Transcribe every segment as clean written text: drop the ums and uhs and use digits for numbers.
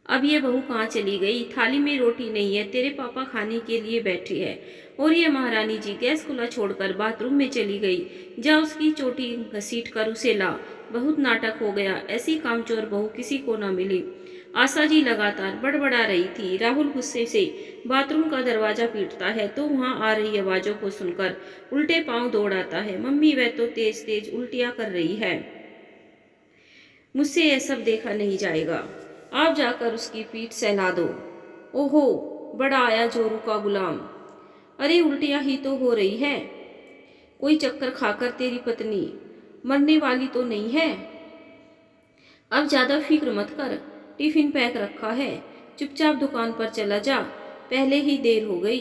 अब ये बहू कहाँ चली गई? थाली में रोटी नहीं है, तेरे पापा खाने के लिए बैठे हैं। और ये महारानी जी गैस खुला छोड़कर बाथरूम में चली गई। जा उसकी चोटी घसीट कर उसे ला। बहुत नाटक हो गया, ऐसी कामचोर बहू किसी को ना मिली। आशा जी लगातार बड़बड़ा रही थी। राहुल गुस्से से बाथरूम का दरवाजा पीटता है तो वहां आ रही आवाजों को सुनकर उल्टे पांव दौड़ आता है। मम्मी वह तो तेज तेज उल्टियां कर रही है, मुझसे यह सब देखा नहीं जाएगा। आप जाकर उसकी पीठ सहला दो। ओहो, बड़ा आया जोरू का गुलाम। अरे उल्टियां ही तो हो रही है, कोई चक्कर खाकर तेरी पत्नी मरने वाली तो नहीं है। अब ज्यादा फिक्र मत कर, टिफिन पैक रखा है, चुपचाप दुकान पर चला जा, पहले ही देर हो गई।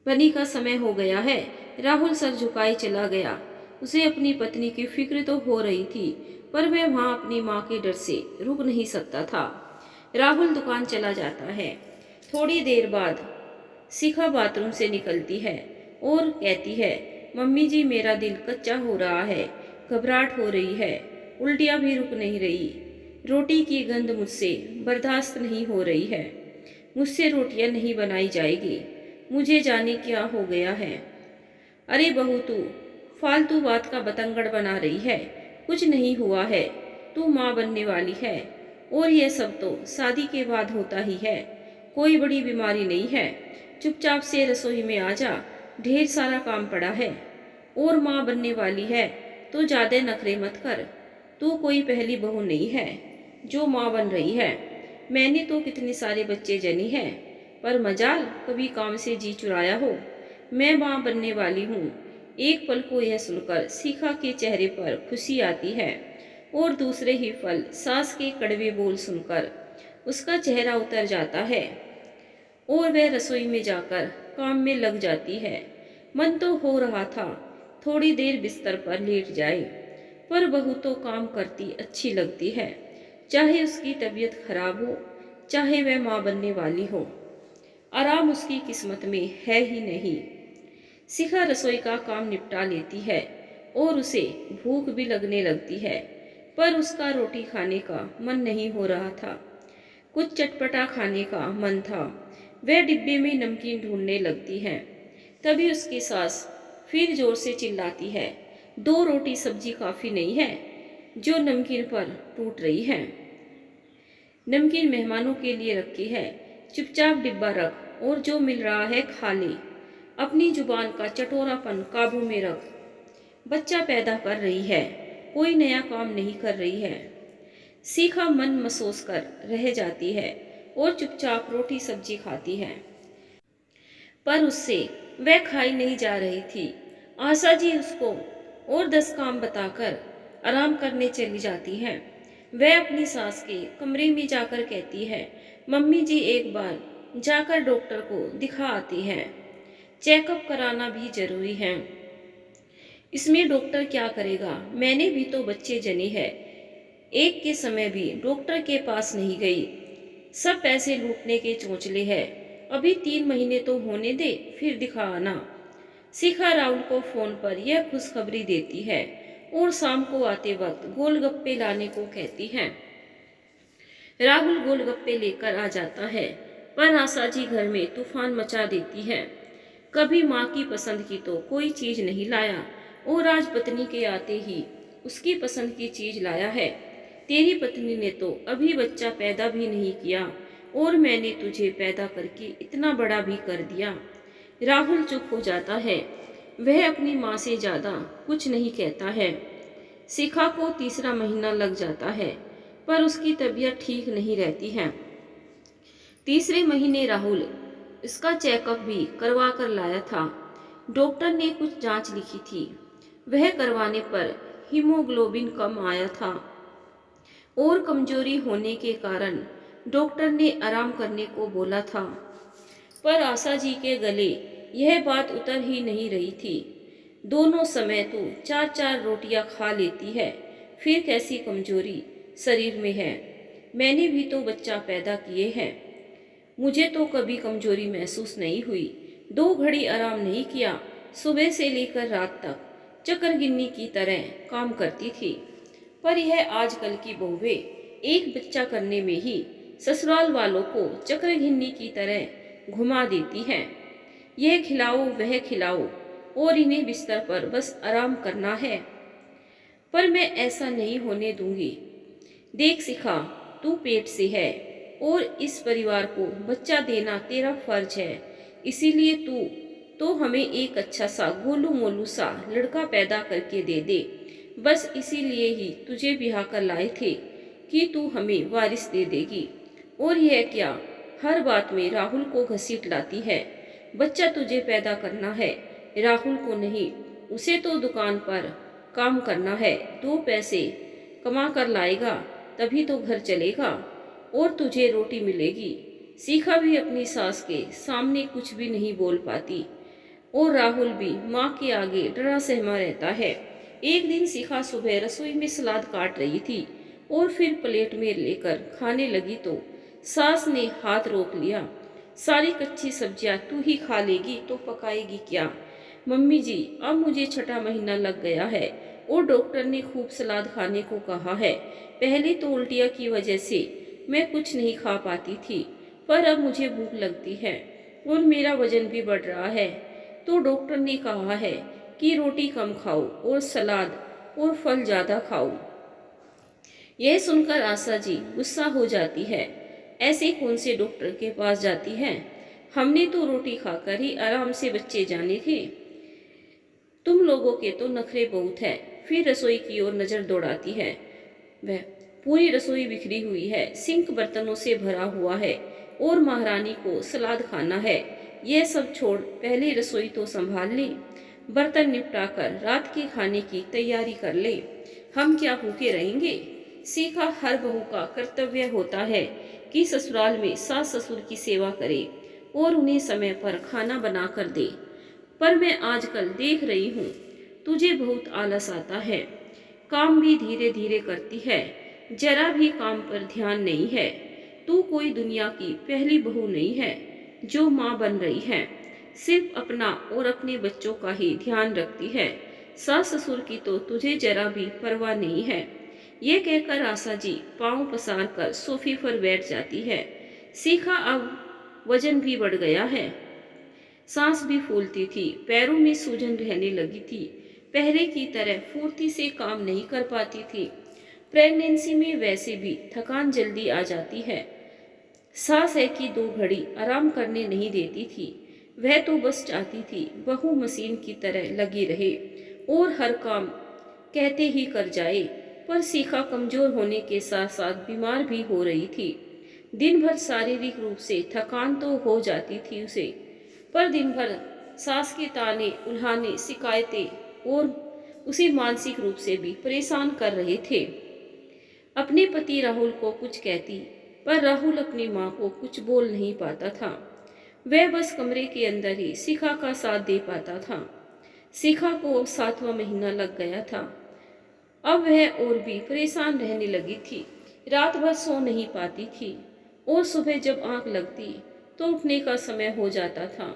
बनी का समय हो गया है। राहुल सर झुकाए चला गया। उसे अपनी पत्नी की फिक्र तो हो रही थी, पर वह वहां अपनी माँ के डर से रुक नहीं सकता था। राहुल दुकान चला जाता है। थोड़ी देर बाद शिखा बाथरूम से निकलती है और कहती है, मम्मी जी मेरा दिल कच्चा हो रहा है, घबराहट हो रही है, उल्टियाँ भी रुक नहीं रही, रोटी की गंध मुझसे बर्दाश्त नहीं हो रही है, मुझसे रोटियां नहीं बनाई जाएगी, मुझे जाने क्या हो गया है। अरे बहू तू फालतू बात का बतंगड़ बना रही है, कुछ नहीं हुआ है, तू माँ बनने वाली है और यह सब तो शादी के बाद होता ही है, कोई बड़ी बीमारी नहीं है। चुपचाप से रसोई में आ जा, ढेर सारा काम पड़ा है। और माँ बनने वाली है तो ज्यादा नखरे मत कर, तू कोई पहली बहू नहीं है जो माँ बन रही है। मैंने तो कितने सारे बच्चे जनी हैं, पर मजाल कभी काम से जी चुराया हो। मैं माँ बनने वाली हूँ। एक पल को यह सुनकर शिखा के चेहरे पर खुशी आती है और दूसरे ही पल सास के कड़वे बोल सुनकर उसका चेहरा उतर जाता है और वह रसोई में जाकर काम में लग जाती है। मन तो हो रहा था थोड़ी देर बिस्तर पर लेट जाए, पर बहू तो काम करती अच्छी लगती है, चाहे उसकी तबीयत खराब हो, चाहे वह माँ बनने वाली हो। आराम उसकी किस्मत में है ही नहीं। शिखा रसोई का काम निपटा लेती है और उसे भूख भी लगने लगती है, पर उसका रोटी खाने का मन नहीं हो रहा था, कुछ चटपटा खाने का मन था। वह डिब्बे में नमकीन ढूंढने लगती है। तभी उसकी सास फिर जोर से चिल्लाती है, दो रोटी सब्जी काफी नहीं है जो नमकीन पर टूट रही है। नमकीन मेहमानों के लिए रखी है, चुपचाप डिब्बा रख और जो मिल रहा है खा ले। अपनी जुबान का चटोरापन काबू में रख। बच्चा पैदा कर रही है, कोई नया काम नहीं कर रही है। शिखा मन महसूस कर रह जाती है और चुपचाप रोटी सब्जी खाती है, पर उससे वह खाई नहीं जा रही थी। आशा जी उसको और 10 काम बताकर आराम करने चली जाती हैं। वह अपनी सास के कमरे में जाकर कहती है, मम्मी जी एक बार जाकर डॉक्टर को दिखा आती हैं, चेकअप कराना भी जरूरी है। इसमें डॉक्टर क्या करेगा, मैंने भी तो बच्चे जने हैं। एक के समय भी डॉक्टर के पास नहीं गई, सब पैसे लूटने के चोंचले हैं। अभी 3 महीने तो होने दे, फिर दिखा आना। शिखा राहुल को फोन पर यह खुशखबरी देती है और शाम को आते वक्त गोलगप्पे लाने को कहती है। राहुल गोलगप्पे लेकर आ जाता है, पर आशा जी घर में तूफान मचा देती है। कभी माँ की पसंद की तो कोई चीज नहीं लाया और आज पत्नी के आते ही उसकी पसंद की चीज लाया है। तेरी पत्नी ने तो अभी बच्चा पैदा भी नहीं किया और मैंने तुझे पैदा करके इतना बड़ा भी कर दिया। राहुल चुप हो जाता है। वह अपनी माँ से ज्यादा कुछ नहीं कहता है। शिखा को तीसरा महीना लग जाता है, पर उसकी तबीयत ठीक नहीं रहती है। तीसरे महीने राहुल इसका चेकअप भी करवा कर लाया था। डॉक्टर ने कुछ जांच लिखी थी, वह करवाने पर हीमोग्लोबिन कम आया था और कमजोरी होने के कारण डॉक्टर ने आराम करने को बोला था। पर आशा जी के गले यह बात उतर ही नहीं रही थी। दोनों समय तो 4-4 रोटियां खा लेती है, फिर कैसी कमजोरी शरीर में है। मैंने भी तो बच्चा पैदा किए हैं, मुझे तो कभी कमजोरी महसूस नहीं हुई। 2 घड़ी आराम नहीं किया, सुबह से लेकर रात तक चक्कर गिन्नी की तरह काम करती थी। पर यह आजकल की बहुएं एक बच्चा करने में ही ससुराल वालों को चक्रघिन्नी की तरह घुमा देती हैं। यह खिलाओ वह खिलाओ और इन्हें बिस्तर पर बस आराम करना है। पर मैं ऐसा नहीं होने दूंगी। देख शिखा, तू पेट से है और इस परिवार को बच्चा देना तेरा फर्ज है। इसीलिए तू तो हमें एक अच्छा सा गोलू मोलू सा लड़का पैदा करके दे दे। बस इसीलिए ही तुझे ब्याह कर लाए थे कि तू हमें वारिस दे देगी। और यह क्या, हर बात में राहुल को घसीट लाती है। बच्चा तुझे पैदा करना है, राहुल को नहीं। उसे तो दुकान पर काम करना है, 2 पैसे कमा कर लाएगा तभी तो घर चलेगा और तुझे रोटी मिलेगी। शिखा भी अपनी सास के सामने कुछ भी नहीं बोल पाती और राहुल भी माँ के आगे डरा सहमा रहता है। एक दिन शिखा सुबह रसोई में सलाद काट रही थी और फिर प्लेट में लेकर खाने लगी तो सास ने हाथ रोक लिया। सारी कच्ची सब्जियां तू ही खा लेगी तो पकाएगी क्या? मम्मी जी, अब मुझे 6ठा महीना लग गया है और डॉक्टर ने खूब सलाद खाने को कहा है। पहले तो उल्टियाँ की वजह से मैं कुछ नहीं खा पाती थी, पर अब मुझे भूख लगती है और मेरा वजन भी बढ़ रहा है। तो डॉक्टर ने कहा है कि रोटी कम खाओ और सलाद और फल ज़्यादा खाओ। यह सुनकर आशा जी गुस्सा हो जाती है। ऐसे कौन से डॉक्टर के पास जाती है? हमने तो रोटी खाकर ही आराम से बच्चे जाने थे। तुम लोगों के तो नखरे बहुत है। फिर रसोई की ओर नजर दौड़ाती है। वह पूरी रसोई बिखरी हुई है, सिंक बर्तनों से भरा हुआ है और महारानी को सलाद खाना है। यह सब छोड़ पहले रसोई तो संभाल ले, बर्तन निपटाकर रात के खाने की तैयारी कर ले। हम क्या भूखे रहेंगे? शिखा, हर बहू का कर्तव्य होता है कि ससुराल में सास ससुर की सेवा करे और उन्हें समय पर खाना बना कर दे। पर मैं आजकल देख रही हूँ तुझे बहुत आलस आता है, काम भी धीरे धीरे करती है, जरा भी काम पर ध्यान नहीं है। तू कोई दुनिया की पहली बहू नहीं है जो माँ बन रही है, सिर्फ अपना और अपने बच्चों का ही ध्यान रखती है। सास ससुर की तो तुझे जरा भी परवाह नहीं है। ये कहकर आशा जी पाँव पसार कर सोफे पर बैठ जाती है। शिखा अब वजन भी बढ़ गया है, सांस भी फूलती थी, पैरों में सूजन रहने लगी थी, पहले की तरह फुर्ती से काम नहीं कर पाती थी। प्रेगनेंसी में वैसे भी थकान जल्दी आ जाती है। सास है कि 2 घड़ी आराम करने नहीं देती थी। वह तो बस चाहती थी बहू मशीन की तरह लगी रहे और हर काम कहते ही कर जाए। पर शिखा कमजोर होने के साथ साथ बीमार भी हो रही थी। दिन भर शारीरिक रूप से थकान तो हो जाती थी उसे, पर दिन भर सास के ताने उल्हाने शिकायतें और उसे मानसिक रूप से भी परेशान कर रहे थे। अपने पति राहुल को कुछ कहती, पर राहुल अपनी माँ को कुछ बोल नहीं पाता था। वह बस कमरे के अंदर ही शिखा का साथ दे पाता था। शिखा को 7वां महीना लग गया था। अब वह और भी परेशान रहने लगी थी, रात भर सो नहीं पाती थी और सुबह जब आंख लगती तो उठने का समय हो जाता था।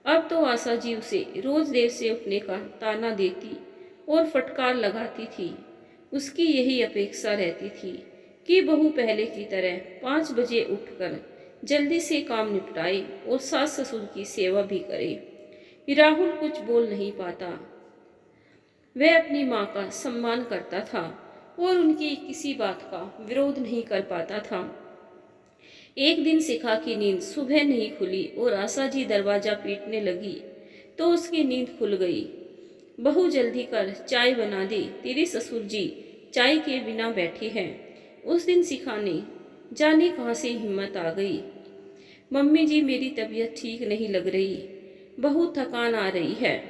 अब तो आशा जी उसे रोज देर से उठने का ताना देती और फटकार लगाती थी। उसकी यही अपेक्षा रहती थी कि बहू पहले की तरह 5 बजे उठकर जल्दी से काम निपटाए और सास ससुर की सेवा भी करे। राहुल कुछ बोल नहीं पाता। वह अपनी माँ का सम्मान करता था और उनकी किसी बात का विरोध नहीं कर पाता था। एक दिन शिखा की नींद सुबह नहीं खुली और आशा जी दरवाजा पीटने लगी तो उसकी नींद खुल गई। बहू जल्दी कर चाय बना दे, तेरे ससुर जी चाय के बिना बैठे हैं। उस दिन शिखा ने जाने कहाँ से हिम्मत आ गई। मम्मी जी, मेरी तबीयत ठीक नहीं लग रही, बहुत थकान आ रही है,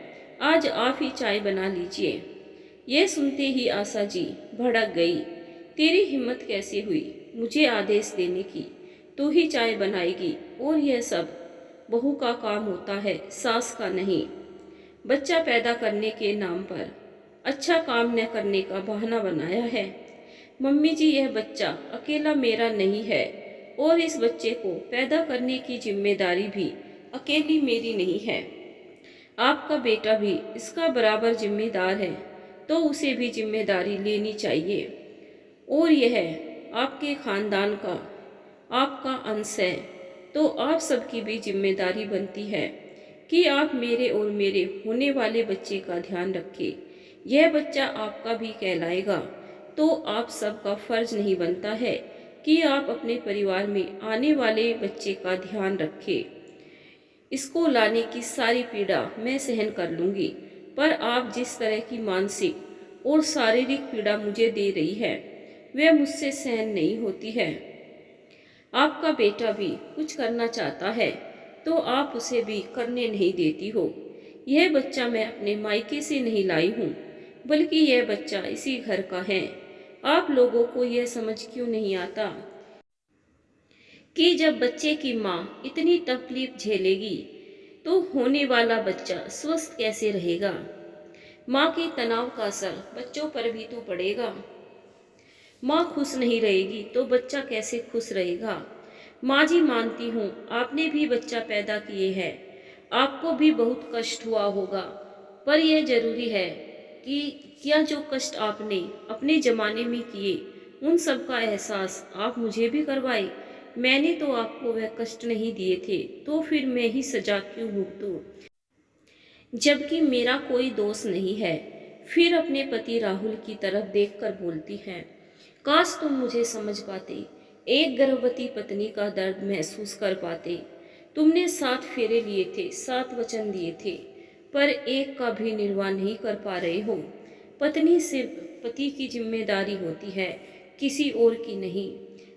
आज आप ही चाय बना लीजिए। यह सुनते ही आशा जी भड़क गई। तेरी हिम्मत कैसे हुई मुझे आदेश देने की? तू ही चाय बनाएगी और यह सब बहू का काम होता है, सास का नहीं। बच्चा पैदा करने के नाम पर अच्छा काम न करने का बहाना बनाया है। मम्मी जी, यह बच्चा अकेला मेरा नहीं है और इस बच्चे को पैदा करने की जिम्मेदारी भी अकेली मेरी नहीं है। आपका बेटा भी इसका बराबर जिम्मेदार है, तो उसे भी जिम्मेदारी लेनी चाहिए। और यह आपके खानदान का आपका अंश है, तो आप सबकी भी जिम्मेदारी बनती है कि आप मेरे और मेरे होने वाले बच्चे का ध्यान रखें। यह बच्चा आपका भी कहलाएगा, तो आप सबका फर्ज नहीं बनता है कि आप अपने परिवार में आने वाले बच्चे का ध्यान रखें। इसको लाने की सारी पीड़ा मैं सहन कर लूंगी, पर आप जिस तरह की मानसिक और शारीरिक पीड़ा मुझे दे रही है, वह मुझसे सहन नहीं होती है। आपका बेटा भी कुछ करना चाहता है, तो आप उसे भी करने नहीं देती हो। यह बच्चा मैं अपने मायके से नहीं लाई हूँ, बल्कि यह बच्चा इसी घर का है। आप लोगों को यह समझ क्यों नहीं आता कि जब बच्चे की माँ इतनी तकलीफ झेलेगी, तो होने वाला बच्चा स्वस्थ कैसे रहेगा। माँ के तनाव का असर बच्चों पर भी तो पड़ेगा। माँ खुश नहीं रहेगी तो बच्चा कैसे खुश रहेगा। माँ जी, मानती हूँ आपने भी बच्चा पैदा किए हैं, आपको भी बहुत कष्ट हुआ होगा, पर यह जरूरी है कि क्या जो कष्ट आपने अपने जमाने में किए, उन सब का एहसास आप मुझे भी करवाए। मैंने तो आपको वह कष्ट नहीं दिए थे, तो फिर मैं ही सजा क्यों भुगतूं, जबकि मेरा कोई दोष नहीं है। फिर अपने पति राहुल की तरफ देखकर बोलती है, काश तुम मुझे समझ पाते, एक गर्भवती पत्नी का दर्द महसूस कर पाते। तुमने 7 फेरे लिए थे, 7 वचन दिए थे, पर एक का भी निर्वाह नहीं कर पा रहे हो। पत्नी सिर्फ पति की जिम्मेदारी होती है, किसी और की नहीं।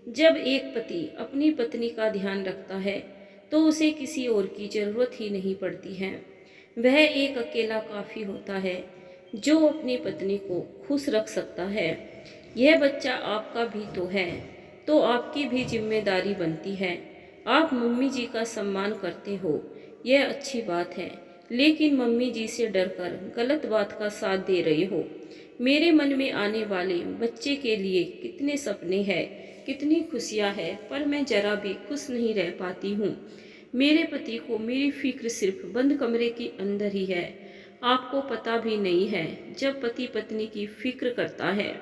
जब एक पति अपनी पत्नी का ध्यान रखता है, तो उसे किसी और की जरूरत ही नहीं पड़ती है। वह एक अकेला काफी होता है, जो अपनी पत्नी को खुश रख सकता है। यह बच्चा आपका भी तो है, तो आपकी भी जिम्मेदारी बनती है। आप मम्मी जी का सम्मान करते हो, यह अच्छी बात है, लेकिन मम्मी जी से डरकर गलत बात का साथ दे रहे हो। मेरे मन में आने वाले बच्चे के लिए कितने सपने हैं, कितनी खुशियां हैं, पर मैं जरा भी खुश नहीं रह पाती हूँ। मेरे पति को मेरी फिक्र सिर्फ बंद कमरे के अंदर ही है। आपको पता भी नहीं है, जब पति पत्नी की फिक्र करता है,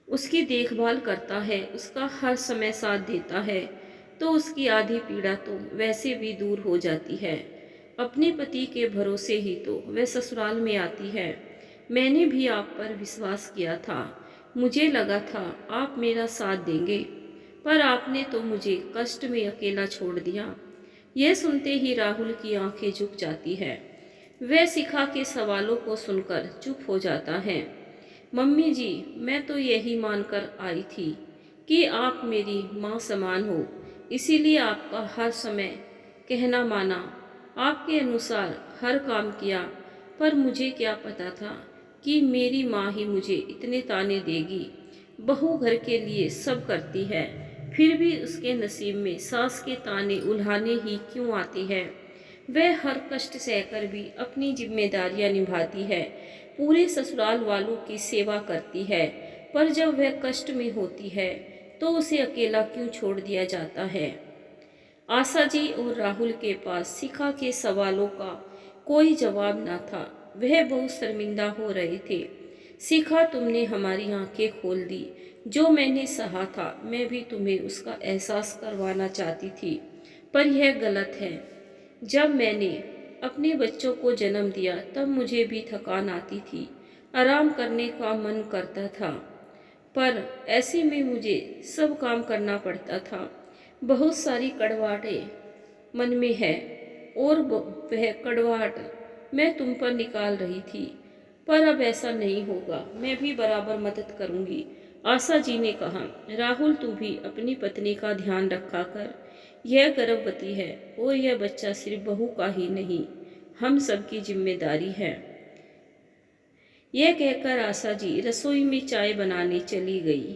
उसकी देखभाल करता है, उसका हर समय साथ देता है, तो उसकी आधी पीड़ा तो वैसे भी दूर हो जाती है। अपने पति के भरोसे ही तो वह ससुराल में आती है। मैंने भी आप पर विश्वास किया था, मुझे लगा था आप मेरा साथ देंगे, पर आपने तो मुझे कष्ट में अकेला छोड़ दिया। यह सुनते ही राहुल की आंखें झुक जाती है। वह शिखा के सवालों को सुनकर चुप हो जाता है। मम्मी जी, मैं तो यही मानकर आई थी कि आप मेरी माँ समान हो, इसीलिए आपका हर समय कहना माना, आपके अनुसार हर काम किया, पर मुझे क्या पता था कि मेरी माँ ही मुझे इतने ताने देगी। बहू घर के लिए सब करती है, फिर भी उसके नसीब में सास के ताने उल्हाने ही क्यों आती है। वह हर कष्ट सहकर भी अपनी जिम्मेदारियां निभाती है, पूरे ससुराल वालों की सेवा करती है, पर जब वह कष्ट में होती है, तो उसे अकेला क्यों छोड़ दिया जाता है। आशा जी और राहुल के पास शिखा के सवालों का कोई जवाब न था। वह बहुत शर्मिंदा हो रहे थे। शिखा, तुमने हमारी आंखें खोल दी। जो मैंने सहा था, मैं भी तुम्हें उसका एहसास करवाना चाहती थी, पर यह गलत है। जब मैंने अपने बच्चों को जन्म दिया, तब मुझे भी थकान आती थी, आराम करने का मन करता था, पर ऐसे में मुझे सब काम करना पड़ता था। बहुत सारी कड़वाहटें मन में है, और वह कड़वाहट मैं तुम पर निकाल रही थी, पर अब ऐसा नहीं होगा, मैं भी बराबर मदद करूंगी। आशा जी ने कहा, राहुल तू भी अपनी पत्नी का ध्यान रखा कर, यह गर्भवती है और यह बच्चा सिर्फ बहू का ही नहीं, हम सबकी जिम्मेदारी है। यह कहकर आशा जी रसोई में चाय बनाने चली गई।